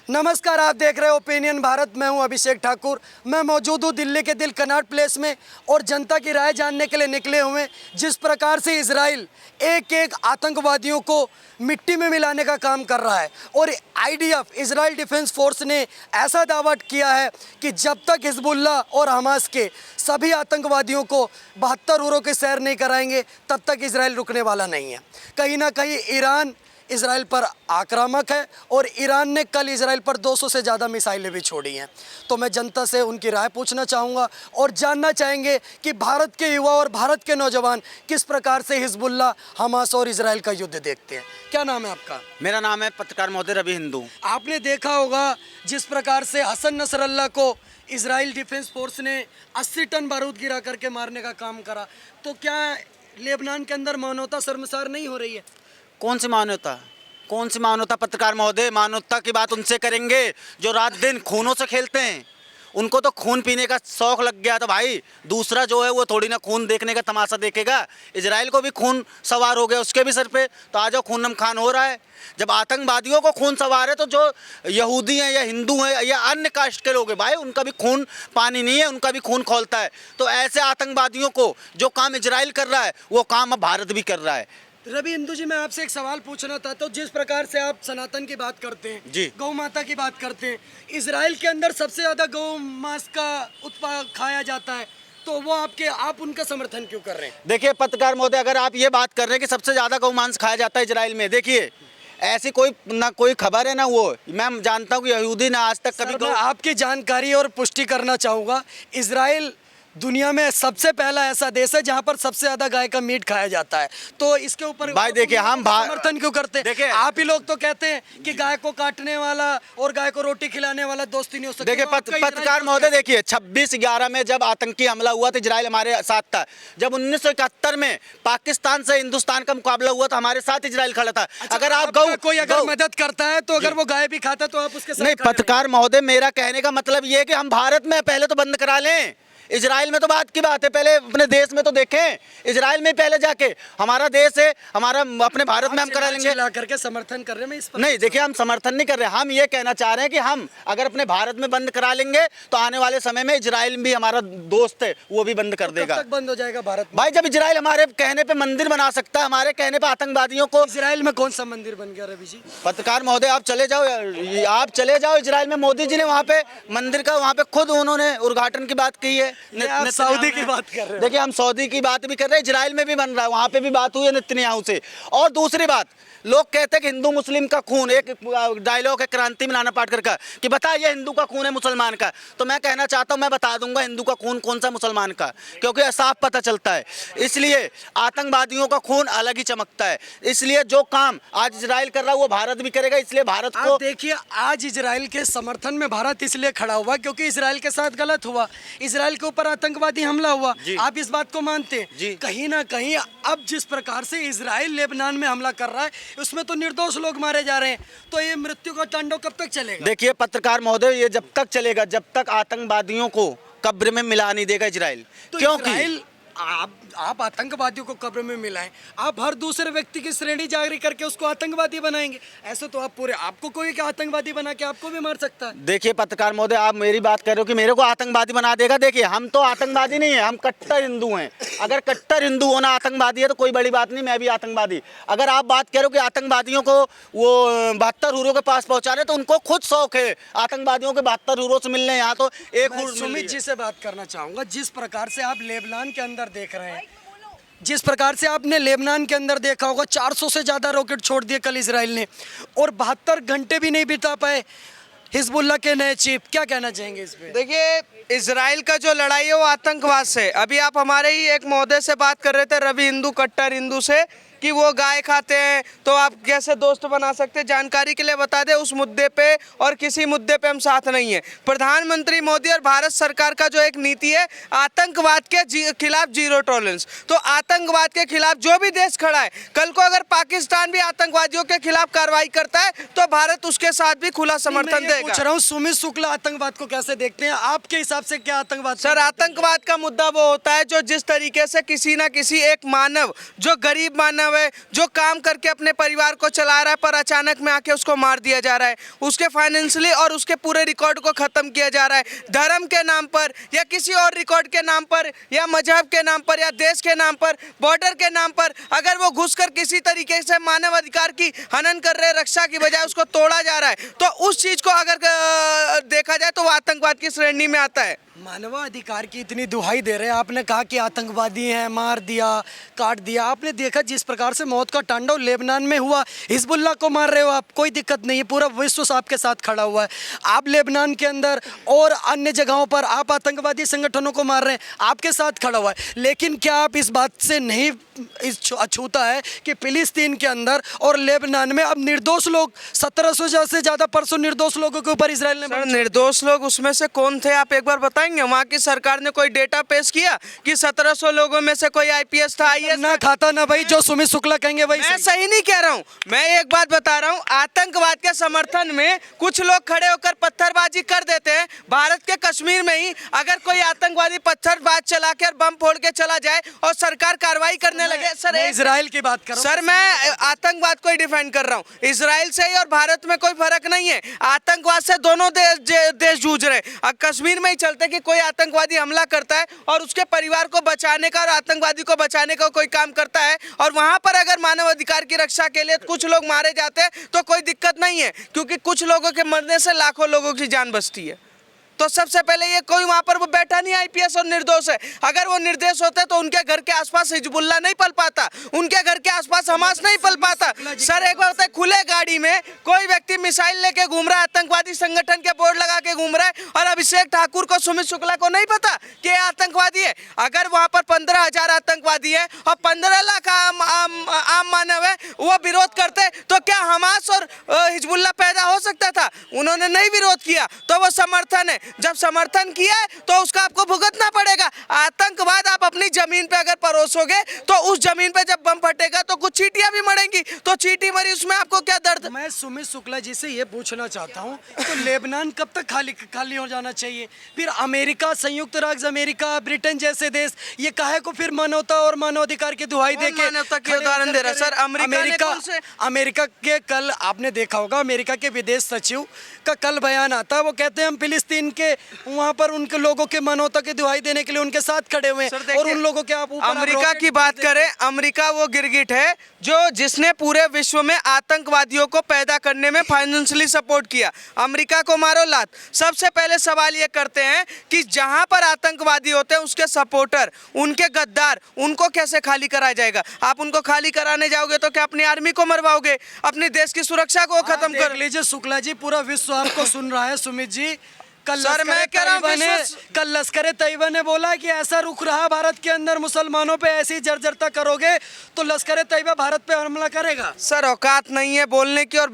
नमस्कार, आप देख रहे हो ओपिनियन भारत। मैं हूं अभिषेक ठाकुर। मैं मौजूद हूं दिल्ली के दिल कनॉट प्लेस में और जनता की राय जानने के लिए निकले हुए हैं। जिस प्रकार से इजराइल एक एक आतंकवादियों को मिट्टी में मिलाने का काम कर रहा है और आईडीएफ इजराइल डिफेंस फोर्स ने ऐसा दावा किया है कि जब तक हिजबुल्लाह और हमास के सभी आतंकवादियों को 72 उरों के सैर नहीं कराएंगे तब तक इजराइल रुकने वाला नहीं है। कहीं ना कहीं ईरान इजराइल पर आक्रामक है और ईरान ने कल इजराइल पर 200 से ज़्यादा मिसाइलें भी छोड़ी हैं। तो मैं जनता से उनकी राय पूछना चाहूँगा और जानना चाहेंगे कि भारत के युवा और भारत के नौजवान किस प्रकार से हिजबुल्लाह, हमास और इजराइल का युद्ध देखते हैं। क्या नाम है आपका? मेरा नाम है पत्रकार महोदय रवि हिंदू। आपने देखा होगा जिस प्रकार से हसन नसरल्ला को इजराइल डिफेंस फोर्स ने 80 टन बारूद गिरा करके मारने का काम करा, तो क्या लेबनान के अंदर मानवता शर्मसार नहीं हो रही है? कौन सी मानवता पत्रकार महोदय? मानवता की बात उनसे करेंगे जो रात दिन खूनों से खेलते हैं। उनको तो खून पीने का शौक लग गया था भाई। दूसरा जो है वो थोड़ी ना खून देखने का तमाशा देखेगा। इजराइल को भी खून सवार हो गया उसके भी सर पे, तो आज खून नमखान हो रहा है। जब आतंकवादियों को खून सवार है तो जो यहूदी हैं या हिंदू हैं या अन्य कास्ट के लोग हैं भाई, उनका भी खून पानी नहीं है, उनका भी खून खौलता है। तो ऐसे आतंकवादियों को जो काम इजराइल कर रहा है वो काम अब भारत भी कर रहा है। रवि हिंदू जी, मैं आपसे एक सवाल पूछना चाहता हूँ। जिस प्रकार से आप सनातन की बात करते हैं जी, गौ माता की बात करते हैं, इजराइल के अंदर सबसे ज़्यादा गौ मांस का उत्पाद खाया जाता है, तो वो आप उनका समर्थन क्यों कर रहे हैं? देखिए पत्रकार महोदय, अगर आप ये बात कर रहे हैं कि सबसे ज़्यादा गौ मांस खाया जाता है इजराइल में, देखिए ऐसी कोई खबर है ना वो मैं जानता हूँ कि यहूदी ने आज तक कभी आपकी जानकारी और पुष्टि करना चाहूँगा। इजराइल दुनिया में सबसे पहला ऐसा देश है जहां पर सबसे ज्यादा गाय का मीट खाया जाता है, तो इसके ऊपर भाई देखिए हम समर्थन क्यों करते हैं? देखिए आप ही लोग तो कहते हैं कि गाय को काटने वाला और गाय को रोटी खिलाने वाला दोस्ती नहीं हो सकती। देखिए पत्रकार महोदय, देखिए 26/11 में जब आतंकी हमला हुआ था इजराइल हमारे साथ था। जब 1971 में पाकिस्तान से हिंदुस्तान का मुकाबला हुआ था हमारे साथ इजराइल खड़ा था। अगर आप कोई अगर मदद करता है तो अगर वो गाय भी खाता तो आप उसके साथ नहीं। पत्रकार महोदय, मेरा कहने का मतलब ये है कि हम भारत में पहले तो बंद करा लें। इजराइल में तो बात की बात है, पहले अपने देश में तो देखें। इजराइल में पहले जाके, हमारा देश है, हमारा अपने भारत में हम करा लेंगे। ला करके समर्थन कर रहे हैं इस पर? नहीं, देखिए हम समर्थन नहीं कर रहे। हम ये कहना चाह रहे हैं कि हम अगर अपने भारत में बंद करा लेंगे तो आने वाले समय में इजराइल भी हमारा दोस्त है, वो भी बंद कर देगा। कब तक बंद हो जाएगा भारत में? भाई जब इजराइल हमारे कहने पे मंदिर बना सकता है, हमारे कहने पे आतंकवादियों को। इजराइल में कौन सा मंदिर बन गया रवि जी? पत्रकार महोदय आप चले जाओ इजराइल में। मोदी जी ने वहाँ पे मंदिर का वहाँ पे खुद उन्होंने उद्घाटन की बात की है। सऊदी की बात कर रहे हैं। देखिए हम सऊदी की बात भी कर रहे हैं, इजराइल में भी बन रहा है, वहाँ पे भी बात हुई है नेतन्याहू से। और दूसरी बात, लोग कहते हैं कि हिंदू मुस्लिम का खून, एक डायलॉग है क्रांति में नाना पाटेकर का कि बता ये हिंदू का खून है मुसलमान का। तो मैं कहना चाहता हूँ, मैं बता दूंगा हिंदू का खून कौन सा मुसलमान का, क्योंकि साफ पता चलता है। इसलिए आतंकवादियों का खून अलग ही चमकता है। इसलिए जो काम आज इजराइल कर रहा है वो भारत भी करेगा। इसलिए भारत को देखिए, आज इजराइल के समर्थन में भारत इसलिए खड़ा हुआ क्योंकि इजराइल के साथ गलत हुआ, इजराइल के ऊपर आतंकवादी हमला हुआ। आप इस बात को मानते हैं? कहीं ना कहीं अब जिस प्रकार से इजराइल लेबनान में हमला कर रहा है उसमें तो निर्दोष लोग मारे जा रहे हैं, तो ये मृत्यु का तांडव कब तक चलेगा? देखिए पत्रकार महोदय, ये जब तक चलेगा जब तक आतंकवादियों को कब्र में मिला नहीं देगा इजराइल। तो क्योंकि आप आतंकवादियों को कब्र में मिलाएं, आप हर दूसरे व्यक्ति की श्रेणी जारी करके उसको आतंकवादी बनाएंगे। ऐसे तो आपको कोई आतंकवादी बना के आपको भी मार सकता है। देखिए पत्रकार महोदय, आप मेरी बात कर रहे हो कि मेरे को आतंकवादी बना देगा। देखिए हम तो आतंकवादी नहीं है, हम कट्टर हिंदू हैं। अगर कट्टर हिंदू होना आतंकवादी है तो कोई बड़ी बात नहीं, मैं भी आतंकवादी। अगर आप बात करो कि आतंकवादियों को वो 72 हुरों के पास पहुंचा रहे, तो उनको खुद शौक है आतंकवादियों के 72 हुरों से मिलने। यहाँ तो एक सुमित जी से बात करना चाहूंगा। जिस प्रकार से आप लेबनान के अंदर देख रहे हैं, जिस प्रकार से आपने लेबनान के अंदर देखा होगा, 400 से ज़्यादा रॉकेट छोड़ दिए कल इजराइल ने और 72 घंटे भी नहीं बिता पाए हिजबुल्लाह के नए चीफ। क्या कहना चाहेंगे इस पे? देखिए इजराइल का जो लड़ाई है वो आतंकवाद से। अभी आप हमारे ही एक महोदय से बात कर रहे थे, रवि हिंदू, कट्टर हिंदू से, कि वो गाय खाते हैं तो आप कैसे दोस्त बना सकते हैं। जानकारी के लिए बता दें, उस मुद्दे पे और किसी मुद्दे पे हम साथ नहीं है। प्रधानमंत्री मोदी और भारत सरकार का जो एक नीति है आतंकवाद के खिलाफ जीरो टॉलरेंस। तो आतंकवाद के खिलाफ जो भी देश खड़ा है, कल को अगर पाकिस्तान भी आतंकवादियों के खिलाफ कार्रवाई करता है तो भारत उसके साथ भी खुला समर्थन देगा। पूछ रहा हूँ, सुमित शुक्ला आतंकवाद को कैसे देखते हैं? आपके हिसाब से क्या आतंकवाद? सर, आतंकवाद का मुद्दा वो होता है जो जिस तरीके से किसी ना किसी एक मानव, जो गरीब मानव है जो काम करके अपने परिवार को चला रहा है, पर अचानक में आके उसको मार दिया जा रहा है, उसके फाइनेंशियली और उसके पूरे रिकॉर्ड को ख़त्म किया जा रहा है धर्म के नाम पर या किसी और रिकॉर्ड के नाम पर या मजहब के नाम पर या देश के नाम पर, बॉर्डर के नाम पर। अगर वो घुसकर किसी तरीके से मानव अधिकार की हनन कर रहे, रक्षा की बजाय उसको तोड़ा जा रहा है, तो उस चीज़ को अगर देखा जाए तो वो आतंकवाद की श्रेणी में आता है। मानवाधिकार की इतनी दुहाई दे रहे हैं, आपने कहा कि आतंकवादी हैं, मार दिया, काट दिया। आपने देखा जिस प्रकार से मौत का तांडव लेबनान में हुआ, हिजबुल्लाह को मार रहे हो आप, कोई दिक्कत नहीं है, पूरा विश्व आपके साथ खड़ा हुआ है। आप लेबनान के अंदर और अन्य जगहों पर आप आतंकवादी संगठनों को मार रहे हैं, आपके साथ खड़ा हुआ है। लेकिन क्या आप इस बात से नहीं अछूता है कि फिलिस्तीन के अंदर और लेबनान में अब निर्दोष लोग 1700 से ज़्यादा परसों निर्दोष लोगों के ऊपर इसराइल ने सर निर्दोष लोग उसमें से कौन थे, आप एक बार बताएंगे? वहाँ की सरकार ने कोई डेटा पेश किया कि 1700 लोगों में से कोई आईपीएस था, आईएएस ना खाता ना भाई, जो सुमित शुक्ला कहेंगे वही मैं सही नहीं कह रहा हूँ, मैं एक बात बता रहा हूँ। आतंकवाद के समर्थन में कुछ लोग खड़े होकर पत्थरबाजी कर देते हैं। भारत के कश्मीर में ही अगर कोई आतंकवादी पत्थरबाज चला के और बम फोड़ के चला जाए और सरकार कार्रवाई करने लगे, सर इजराइल की बात कर रहा हूं। सर मैं आतंकवाद को ही डिफेंड कर रहा हूँ। इजराइल से ही और भारत में कोई फर्क नहीं है, आतंकवाद से दोनों देश जूझ रहे हैं। अब कश्मीर में ही चलते कि कोई आतंकवादी हमला करता है और उसके परिवार को बचाने का और आतंकवादी को बचाने का कोई काम करता है, और वहां पर अगर मानव अधिकार की रक्षा के लिए कुछ लोग मारे जाते हैं तो कोई दिक्कत नहीं है, क्योंकि कुछ लोगों के मरने से लाखों लोगों की जान बचती है। तो सबसे पहले ये कोई वहां पर वो बैठा नहीं आईपीएस और निर्दोष है। अगर वो निर्दोष होते तो उनके घर के आसपास हिजबुल्लाह नहीं पल पाता, उनके घर के आसपास हमास नहीं पल पाता। सर एक बार होता है, खुले गाड़ी में कोई व्यक्ति मिसाइल लेके घूम रहा है, आतंकवादी संगठन के बोर्ड लगा के घूम रहा है, और अभिषेक ठाकुर को, सुमित शुक्ला को नहीं पता कि ये आतंकवादी है। अगर वहां पर 15,000 आतंकवादी है और 15 लाख आम मानव है, वो विरोध करते तो क्या हमास और हिजबुल्लाह पैदा हो सकता था? उन्होंने नहीं विरोध किया, तो वो समर्थन है। जब समर्थन किया है तो उसका आपको भुगतना पड़ेगा। आतंकवाद आप अपनी जमीन पे अगर परोसोगे तो उस जमीन पे जब बम फटेगा तो कुछ चींटियां भी मरेंगी, तो चींटी मरी उसमें आपको क्या दर्द? मैं सुमित शुक्ला जी से ये पूछना चाहता हूँ, तो लेबनान कब तक खाली हो जाना चाहिए? फिर अमेरिका, संयुक्त राज्य अमेरिका, ब्रिटेन जैसे देश ये काहे को फिर मानवता और मानवाधिकार की दुहाई देके मानवता की उदाहरण दे रहा है? सर अमेरिका के कल आपने देखा होगा, अमेरिका के विदेश सचिव का कल बयान आता है, वो कहते हैं हम फिलिस्तीन के वहां पर उनके लोगों के मानवता की दुहाई देने के लिए उनके साथ खड़े हुए हैं, और उन लोगों के आप अमेरिका की बात करें, अमेरिका वो गिरगिट है जिसने पूरे विश्व में आतंकवादियों को पैदा करने में फाइनेंशियली सपोर्ट किया। अमेरिका को मारो लात। सबसे पहले सवाल ये करते हैं कि जहां पर आतंकवादी होते हैं उसके सपोर्टर, उनके गद्दार, उनको कैसे खाली कराया जाएगा? आप उनको खाली कराने जाओगे तो क्या अपनी आर्मी को मरवाओगे? अपने देश की सुरक्षा को खत्म कर लीजिए। शुक्ला जी, पूरा विश्व आपको सुन रहा है। सुमित जी, सर मैं कह रहा हूं, कल लश्कर तैयबा ने बोला कि ऐसा रुख रहा भारत के अंदर, मुसलमानों पे ऐसी जर्जरता करोगे तो लश्कर तैयबा भारत पे हमला करेगा। सर औकात नहीं है बोलने की, और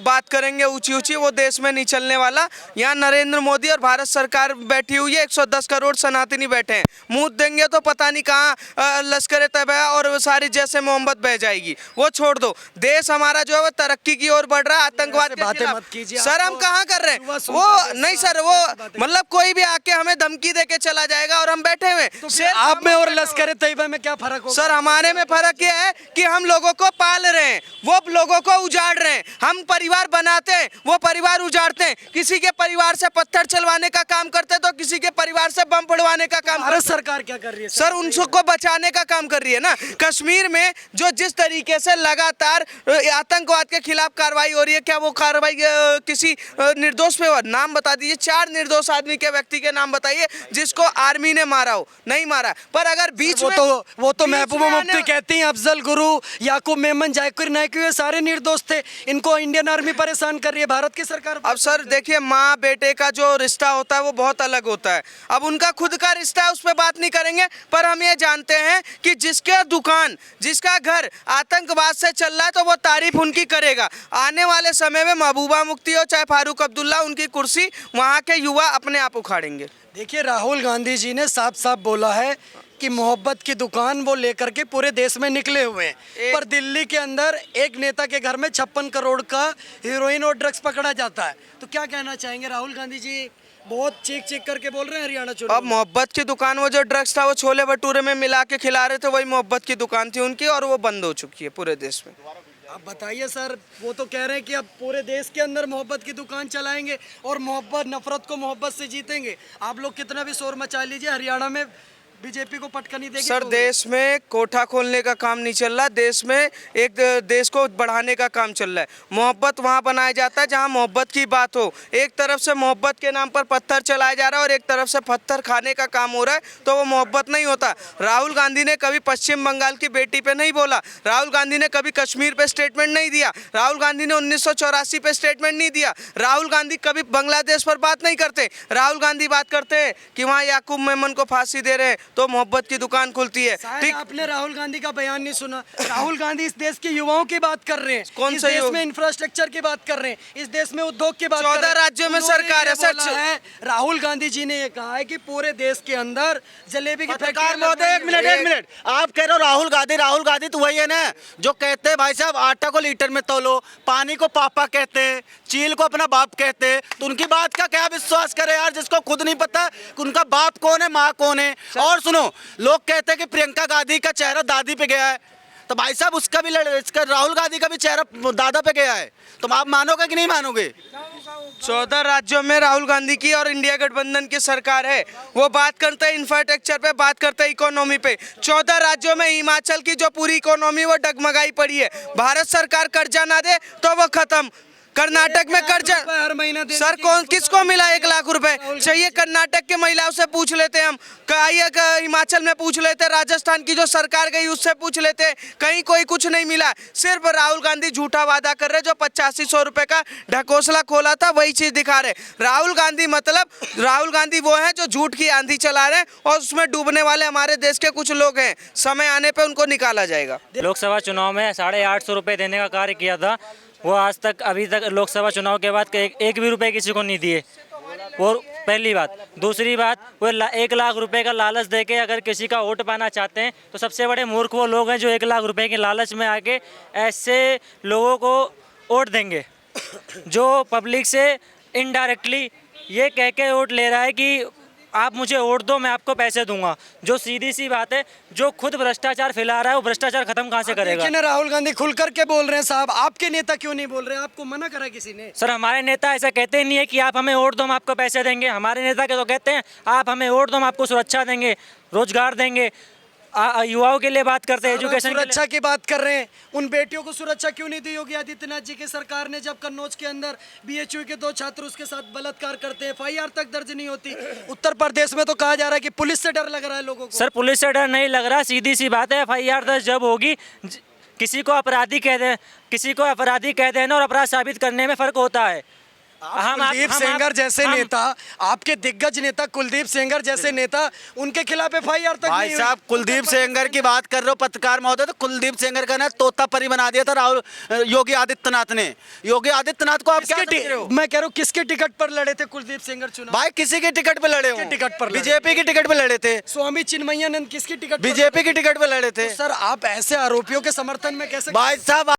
बात करेंगे ऊंची ऊंची, वो देश में नहीं चलने वाला। यहाँ नरेंद्र मोदी और भारत सरकार बैठी हुई है, 110 करोड़ सनातनी बैठे हैं, मुंह देंगे तो पता नहीं कहाँ लश्कर तैयबा और सारी जैसे मोहम्मद बह जाएगी। वो छोड़ दो, देश हमारा जो है वो तरक्की की ओर बढ़ रहा है। आतंकवाद बातें मत कीजिए सर, हम कहाँ कर रहे हैं वो? नहीं सर, वो मतलब कोई भी आके हमें धमकी देके चला जाएगा और हम बैठे हुए। तो आप में और लश्कर तैयबा में क्या फर्क होगा? सर हमारे में फर्क ये है कि हम लोगों को पाल रहे हैं, वो लोगों को उजाड़ रहे हैं। हम परिवार बनाते हैं, वो परिवार उजाड़ते हैं। किसी के परिवार से पत्थर चलवाने का काम करते हैं तो किसी के परिवार से बम फोड़वाने का काम। भारत सरकार क्या कर रही है? सर उनको बचाने का काम कर रही है ना। कश्मीर में जो जिस तरीके से लगातार आतंकवाद के खिलाफ कार्रवाई हो रही है, क्या वो कार्रवाई किसी निर्दोष पे? नाम बता दीजिए, 4 निर्दोष आदमी के व्यक्ति के नाम बताइए जिसको आर्मी ने मारा हो। नहीं मारा। पर अगर बीच में वो तो महबूबा मुफ्ती कहती हैं, अफजल गुरु, याकूब मेमन, जाकिर नाइक, ये सारे निर्दोष थे, इनको इंडियन आर्मी परेशान कर रही है, भारत की सरकार। अब सर देखिए, माँ बेटे का जो रिश्ता होता है वो बहुत अलग होता है। अब उनका खुद का रिश्ता है, उस पर बात नहीं करेंगे, पर हम ये जानते हैं कि जिसके दुकान, जिसका घर आतंकवाद से चल रहा है तो वो तारीफ उनकी करेगा। आने वाले समय में महबूबा मुफ्ती हो चाहे फारूक अब्दुल्ला, उनकी कुर्सी वहाँ के युवा अपने आप उखाड़ेंगे। देखिए, राहुल गांधी जी ने साफ साफ बोला है कि मोहब्बत की दुकान वो लेकर के पूरे देश में निकले हुए हैं, पर दिल्ली के अंदर एक नेता के घर में 56 करोड़ का हीरोइन और ड्रग्स पकड़ा जाता है। तो क्या कहना चाहेंगे? राहुल गांधी जी बहुत चीख चीख करके बोल रहे हैं हरियाणा चुनाव अब मोहब्बत की दुकान, वो जो ड्रग्स था वो छोले भटूरे में मिला के खिला रहे थे, वही मोहब्बत की दुकान थी उनकी, और वो बंद हो चुकी है पूरे देश में। आप बताइए सर, वो तो कह रहे हैं कि अब पूरे देश के अंदर मोहब्बत की दुकान चलाएंगे और मोहब्बत, नफरत को मोहब्बत से जीतेंगे। आप लोग कितना भी शोर मचा लीजिए, हरियाणा में बीजेपी को पटका नहीं देगी। सर तो देश में कोठा खोलने का काम नहीं चल रहा, देश में एक देश को बढ़ाने का काम चल रहा है। मोहब्बत वहाँ बनाया जाता है जहाँ मोहब्बत की बात हो। एक तरफ से मोहब्बत के नाम पर पत्थर चलाया जा रहा है और एक तरफ से पत्थर खाने का काम हो रहा है, तो वो मोहब्बत नहीं होता। राहुल गांधी ने कभी पश्चिम बंगाल की बेटी पे नहीं बोला, राहुल गांधी ने कभी कश्मीर पे स्टेटमेंट नहीं दिया, राहुल गांधी ने 1984 पे स्टेटमेंट नहीं दिया, राहुल गांधी कभी बांग्लादेश पर बात नहीं करते। राहुल गांधी बात करते हैं कि वहाँ याकूब मेमन को फांसी दे रहे हैं तो मोहब्बत की दुकान खुलती है। शायद ठीक, आपने राहुल गांधी का बयान नहीं सुना। राहुल गांधी इस देश के युवाओं की बात कर रहे हैं, कौन इस सा देश युवा? में इंफ्रास्ट्रक्चर की बात कर रहे हैं, इस देश में उद्योग की बात कर 14 रहे हैं। राज्यों में उन्होंने सरकार है, ये बोला सच। है, राहुल गांधी जी ने ये कहा है कि पूरे देश के अंदर जलेबी की पत्रकार फैक्ट्री महोदय, एक मिनट, आप कह रहे हो राहुल गांधी तो वही है ना जो कहते हैं भाई साहब आटा को लीटर में तौलो, पानी को पापा कहते हैं, चील को अपना बाप कहते हैं, तो उनकी बात का क्या विश्वास करे यार, जिसको खुद नहीं पता कि उनका बाप कौन है, माँ कौन है। और सुनो, लोग कहते हैं कि प्रियंका गांधी का चेहरा दादी पे गया है, तो भाई साहब उसका भी इसका राहुल गांधी का भी चेहरा दादा पे गया है, तुम आप मानोगे कि नहीं मानोगे? 14 राज्यों में राहुल गांधी की और इंडिया गठबंधन की सरकार है। वो बात करते हैं इंफ्रास्ट्रक्चर पे, बात करते हैं इकोनॉमी पे। 14 राज्यों में हिमाचल की जो पूरी इकोनॉमी वो डगमगाई पड़ी है। भारत सरकार कर्जा ना दे तो वो खत्म। कर्नाटक में कर्जा हर महीना देने सर की कौन किसको मिला 1 लाख रुपए? चाहिए कर्नाटक के महिलाओं से पूछ लेते हैं हम, आइए हिमाचल में पूछ लेते, राजस्थान की जो सरकार गई उससे पूछ लेते, कहीं कोई कुछ नहीं मिला। सिर्फ राहुल गांधी झूठा वादा कर रहे, जो 8500 रुपए का ढकोसला खोला था वही चीज दिखा रहे। राहुल गांधी वो है जो झूठ की आंधी चला रहे हैं और उसमें डूबने वाले हमारे देश के कुछ लोग हैं। समय आने पर उनको निकाला जाएगा। लोकसभा चुनाव में 850 रुपये देने का कार्य किया था, वो आज तक अभी तक लोकसभा चुनाव के बाद एक भी रुपए किसी को नहीं दिए। और पहली बात, दूसरी बात, वो 1 लाख रुपए का लालच देके अगर किसी का वोट पाना चाहते हैं तो सबसे बड़े मूर्ख वो लोग हैं जो 1 लाख रुपए के लालच में आके ऐसे लोगों को वोट देंगे जो पब्लिक से इनडायरेक्टली ये कह के वोट ले रहा है कि आप मुझे वोट दो, मैं आपको पैसे दूंगा। जो सीधी सी बात है, जो खुद भ्रष्टाचार फैला रहा है वो भ्रष्टाचार खत्म कहाँ से करेगा? देखिए ना, राहुल गांधी खुल करके बोल रहे हैं। साहब, आपके नेता क्यों नहीं बोल रहे? आपको मना करा किसी ने? सर हमारे नेता ऐसा कहते ही नहीं है कि आप हमें वोट दो हम आपको पैसे देंगे। हमारे नेता के तो कहते हैं आप हमें वोट दो हम आपको सुरक्षा देंगे, रोजगार देंगे। युवाओं के लिए बात करते हैं, एजुकेशन सुरक्षा की बात कर रहे हैं। उन बेटियों को सुरक्षा क्यों नहीं दी योगी आदित्यनाथ जी की सरकार ने? जब कन्नौज के अंदर बीएचयू के 2 छात्र उसके साथ बलात्कार करते हैं, FIR तक दर्ज नहीं होती। उत्तर प्रदेश में तो कहा जा रहा है कि पुलिस से डर लग रहा है लोगों को। सर पुलिस से डर नहीं लग रहा, सीधी सी बात है। FIR दर्ज जब होगी, किसी को अपराधी कह देना और अपराध साबित करने में फर्क होता है। कुलदीप सेंगर जैसे नेता, आपके दिग्गज नेता कुलदीप सेंगर जैसे नेता, उनके खिलाफ FIR तक भाई नहीं साहब हुई। कुलदीप सेंगर की बात कर रहे हो पत्रकार महोदय, तो कुलदीप सेंगर का ना तोता परी बना दिया था योगी आदित्यनाथ ने। योगी आदित्यनाथ को आप क्या समझ रहे हो? मैं कह रहा हूँ किसके टिकट पर लड़े थे कुलदीप सेंगर चुनाव? भाई किसी के टिकट पे लड़े हो? किसके टिकट पर लड़े? बीजेपी की टिकट पे लड़े थे। स्वामी चिन्मयानंद किसकी टिकट पर? बीजेपी की टिकट पे लड़े थे। सर, आप ऐसे आरोपियों के समर्थन में कैसे? भाई साहब